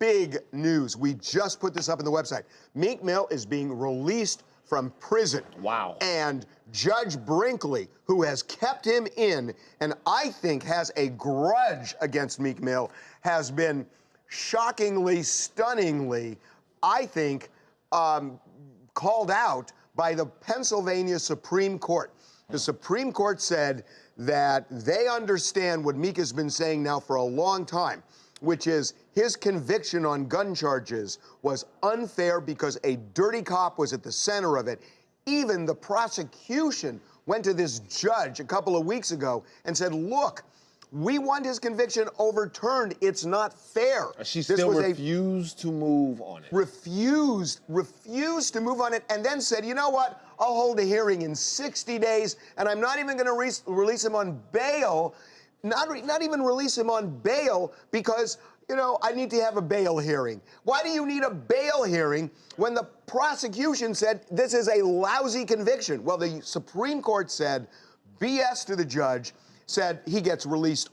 big news. We just put this up on the website. Meek Mill is being released from prison. Wow. And Judge Brinkley, who has kept him in and I think has a grudge against Meek Mill, has been shockingly, stunningly, I think, called out by the Pennsylvania Supreme Court. The Supreme Court said that they understand what Meek has been saying now for a long time, which is his conviction on gun charges was unfair because a dirty cop was at the center of it. Even the prosecution went to this judge a couple of weeks ago and said, look, we want his conviction overturned. It's not fair. She still refused to move on it. Refused to move on it, and then said, you know what? I'll hold a hearing in 60 days, and I'm not even going to release him on bail. Not even release him on bail because, you know, I need to have a bail hearing. Why do you need a bail hearing when the prosecution said this is a lousy conviction? Well, the Supreme Court said BS to the judge, said he gets released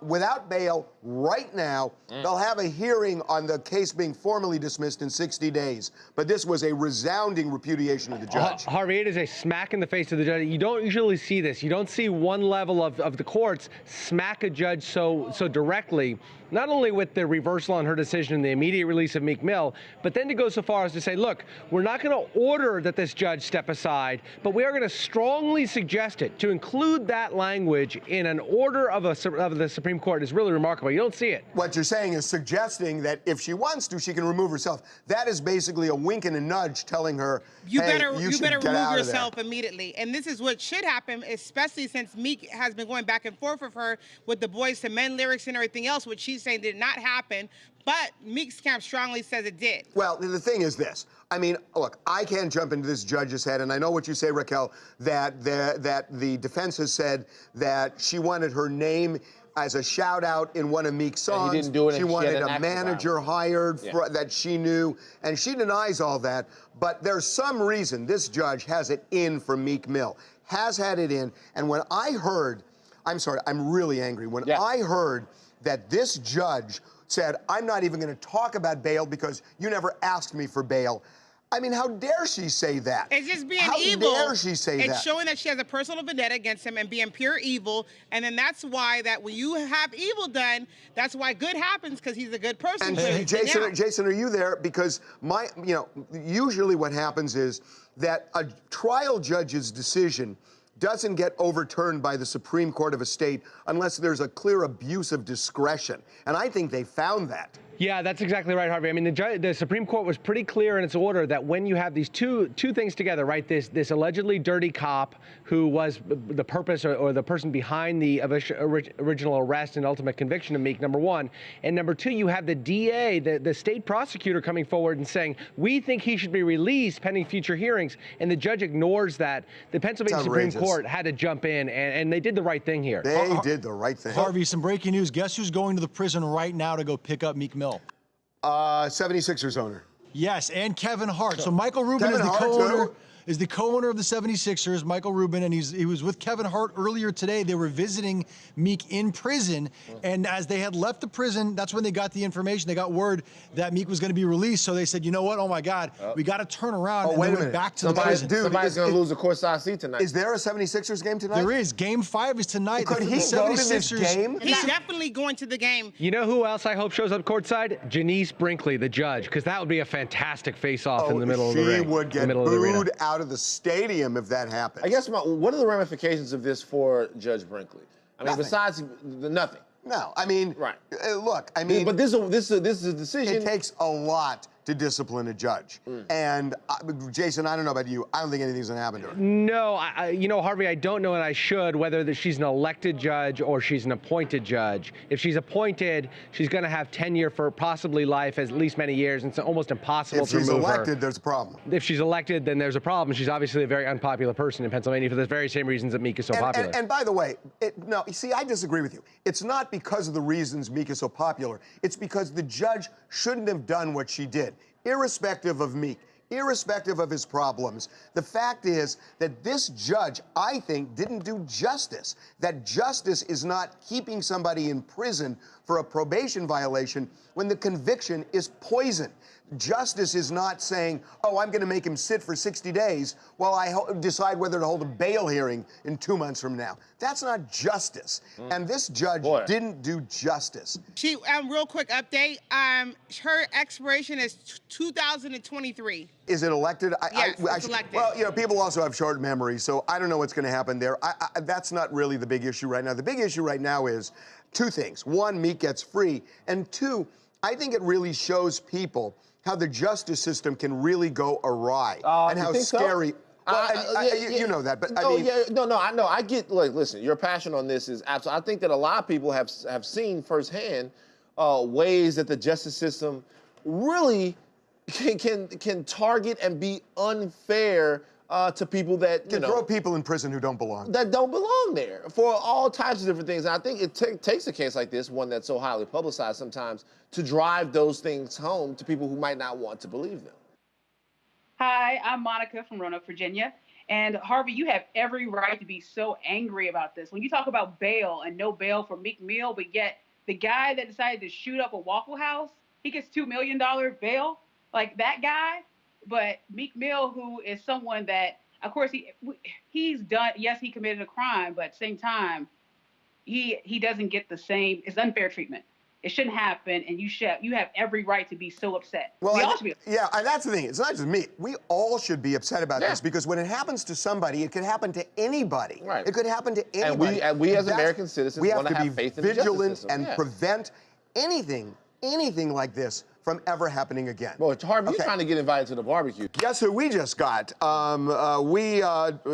without bail right now. They'll have a hearing on the case being formally dismissed in 60 days. But this was a resounding repudiation of the judge. Harvey, it is a smack in the face of the judge. You don't usually see this. You don't see one level of the courts smack a judge so directly, not only with the reversal on her decision and the immediate release of Meek Mill, but then to go so far as to say, look, we're not going to order that this judge step aside, but we are going to strongly suggest it. To include that language in an order of the Supreme Court is really remarkable. You don't see it. What you're saying is suggesting that if she wants to, she can remove herself. That is basically a wink and a nudge telling her, you hey, better remove yourself there. immediately. And this is what should happen, especially since Meek has been going back and forth with her with the Boys to Men lyrics and everything else, which she's saying did not happen. But Meek's camp strongly says it did. Well, the thing is this. I mean, look, I can't jump into this judge's head, and I know what you say, Raquel, that the defense has said that she wanted her name as a shout-out in one of Meek's songs. And he didn't do it. She wanted a manager hired that she knew, and she denies all that. But there's some reason this judge has it in for Meek Mill, has had it in. And when I heard, I'm sorry, I'm really angry. When I heard that this judge said, I'm not even going to talk about bail because you never asked me for bail. I mean, how dare she say that? It's just being evil. How dare she say that? It's showing that she has a personal vendetta against him and being pure evil. And then that's why that when you have evil done, that's why good happens, because he's a good person. And Jason, are you there? Because usually what happens is that a trial judge's decision doesn't get overturned by the Supreme Court of a state unless there's a clear abuse of discretion. And I think they found that. Yeah, that's exactly right, Harvey. I mean, the Supreme Court was pretty clear in its order that when you have these two things together, right, this allegedly dirty cop who was the purpose or the person behind the original arrest and ultimate conviction of Meek, number one, and number two, you have the DA, the state prosecutor coming forward and saying, we think he should be released pending future hearings, and the judge ignores that. The Pennsylvania Supreme Court had to jump in, and they did the right thing here. They did the right thing. Harvey, some breaking news. Guess who's going to the prison right now to go pick up Meek Mill? 76ers owner. Yes, and Kevin Hart. So Michael Rubin is the co-owner of the 76ers, Michael Rubin, and he was with Kevin Hart earlier today. They were visiting Meek in prison, and as they had left the prison, that's when they got the information. They got word that Meek was going to be released, so they said, you know what, oh my God, we got to turn around, and they went back to the prison. Somebody's going to lose a courtside seat tonight. Is there a 76ers game tonight? There is. Game 5 is tonight. Could he go to this game? He's definitely going to the game. You know who else I hope shows up courtside? Janice Brinkley, the judge, because that would be a fantastic face-off in the middle of the ring. She would get booed out of the stadium if that happens. I guess what are the ramifications of this for Judge Brinkley? I mean, besides nothing. No, I mean, look, I mean, but this is a decision. It takes a lot to discipline a judge. And Jason, I don't know about you. I don't think anything's going to happen to her. No, you know, Harvey, I don't know, and I should, whether she's an elected judge or she's an appointed judge. If she's appointed, she's going to have tenure for possibly life, at least many years, and it's almost impossible to remove her. If she's elected, there's a problem. If she's elected, then there's a problem. She's obviously a very unpopular person in Pennsylvania for the very same reasons that Meek is so popular. And by the way, no, you see, I disagree with you. It's not because of the reasons Meek is so popular. It's because the judge shouldn't have done what she did. Irrespective of Meek, irrespective of his problems, the fact is that this judge, I think, didn't do justice. That justice is not keeping somebody in prison for a probation violation when the conviction is poison. Justice is not saying, oh, I'm going to make him sit for 60 days while I decide whether to hold a bail hearing in 2 months from now. That's not justice. And this judge didn't do justice. She, real quick update, her expiration is 2023. Is it elected? Yes, it's elected. Well, you know, people also have short memories, so I don't know what's going to happen there. That's not really the big issue right now. The big issue right now is two things. One, Meek gets free, and two, I think it really shows people how the justice system can really go awry and how scary. So? Well, you know that, but I mean, I know. I get. Like, listen, your passion on this is absolutely. I think that a lot of people have seen firsthand ways that the justice system really can target and be unfair to people that can throw people in prison who don't belong. That don't belong there for all types of different things. And I think it takes a case like this, one that's so highly publicized sometimes, to drive those things home to people who might not want to believe them. Hi, I'm Monica from Roanoke, Virginia. And Harvey, you have every right to be so angry about this. When you talk about bail and no bail for Meek Mill, but yet the guy that decided to shoot up a Waffle House, he gets $2 million bail, like that guy. But Meek Mill, who is someone that, of course, he's done, yes, he committed a crime, but at the same time, he doesn't get the same, it's unfair treatment. It shouldn't happen, and you have every right to be so upset. Well, we all should be upset. Yeah, and that's the thing. It's not just me. We all should be upset about this, because when it happens to somebody, it could happen to anybody. Right. It could happen to anybody. And we as American citizens want to have faith in the justice vigilant system. and prevent anything like this from ever happening again. Well, Harvey, you're trying to get invited to the barbecue. Guess who we just got? We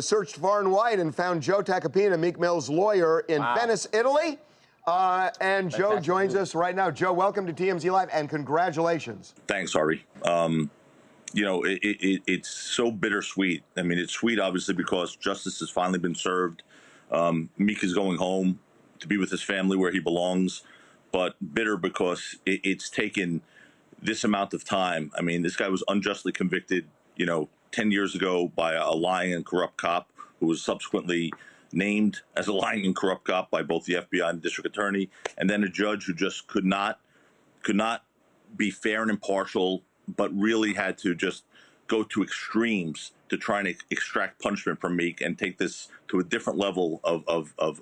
searched far and wide and found Joe Tacopina, Meek Mill's lawyer, in Venice, Italy. And Joe joins us right now. Joe, welcome to TMZ Live, and congratulations. Thanks, Harvey. You know, it's so bittersweet. I mean, it's sweet, obviously, because justice has finally been served. Meek is going home to be with his family where he belongs, but bitter because it's taken this amount of time. I mean, this guy was unjustly convicted, 10 years ago by a lying and corrupt cop who was subsequently named as a lying and corrupt cop by both the FBI and the district attorney, and then a judge who just could not be fair and impartial, but really had to just go to extremes to try and extract punishment from Meek and take this to a different level of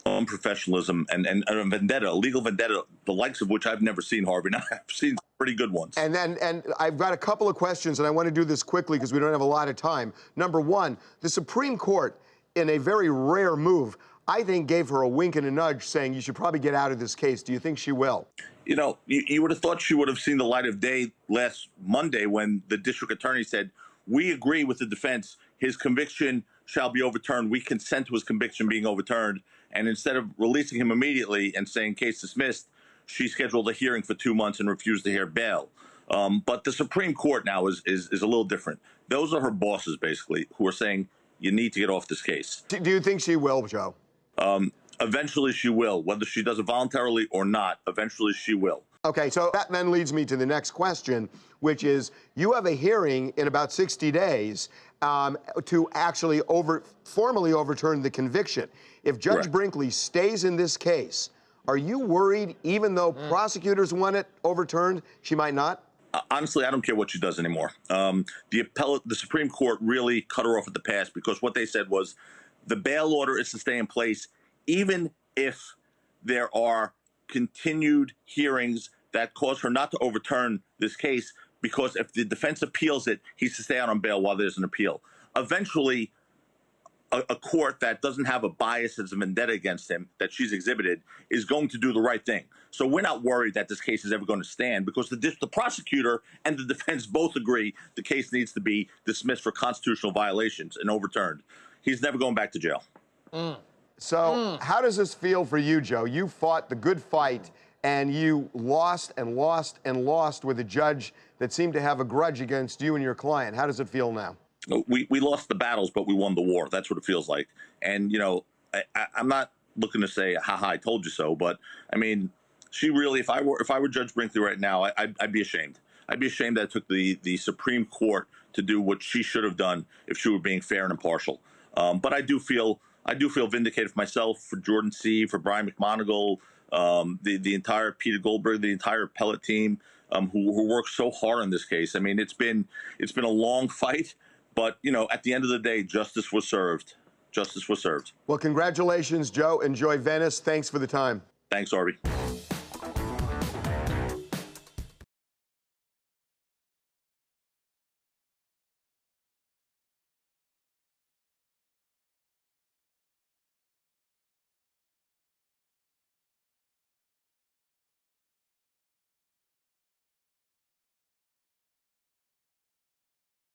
unprofessionalism and a vendetta, a legal vendetta, the likes of which I've never seen, Harvey. Now I've seen pretty good ones. And I've got a couple of questions, and I want to do this quickly because we don't have a lot of time. Number one, the Supreme Court, in a very rare move, I think gave her a wink and a nudge saying you should probably get out of this case. Do you think she will? You would have thought she would have seen the light of day last Monday when the district attorney said, we agree with the defense. His conviction shall be overturned. We consent to his conviction being overturned. And instead of releasing him immediately and saying case dismissed, she scheduled a hearing for 2 months and refused to hear bail. But the Supreme Court now is a little different. Those are her bosses, basically, who are saying you need to get off this case. Do you think she will, Joe? Eventually she will. Whether she does it voluntarily or not, eventually she will. Okay, so that then leads me to the next question, which is you have a hearing in about 60 days to actually formally overturn the conviction. If Judge Brinkley stays in this case, are you worried, even though prosecutors want it overturned, she might not? Honestly, I don't care what she does anymore. The Supreme Court really cut her off at the pass because what they said was the bail order is to stay in place even if there are continued hearings that cause her not to overturn this case, because if the defense appeals it, he's to stay out on bail while there's an appeal. Eventually, a court that doesn't have a bias as a vendetta against him that she's exhibited is going to do the right thing. So we're not worried that this case is ever going to stand because the prosecutor and the defense both agree the case needs to be dismissed for constitutional violations and overturned. He's never going back to jail. So how does this feel for you, Joe? You fought the good fight and you lost and lost and lost with a judge that seemed to have a grudge against you and your client. How does it feel now? We lost the battles, but we won the war. That's what it feels like. And, I'm not looking to say, haha, I told you so. But, I mean, she really, if I were Judge Brinkley right now, I'd be ashamed. I'd be ashamed that it took the Supreme Court to do what she should have done if she were being fair and impartial. But I do feel vindicated for myself, for Jordan C., for Brian McMonagle, the entire Peter Goldberg, the entire appellate team who worked so hard on this case. I mean, it's been a long fight, but at the end of the day, justice was served. Justice was served. Well, congratulations, Joe. Enjoy Venice. Thanks for the time. Thanks, Harvey.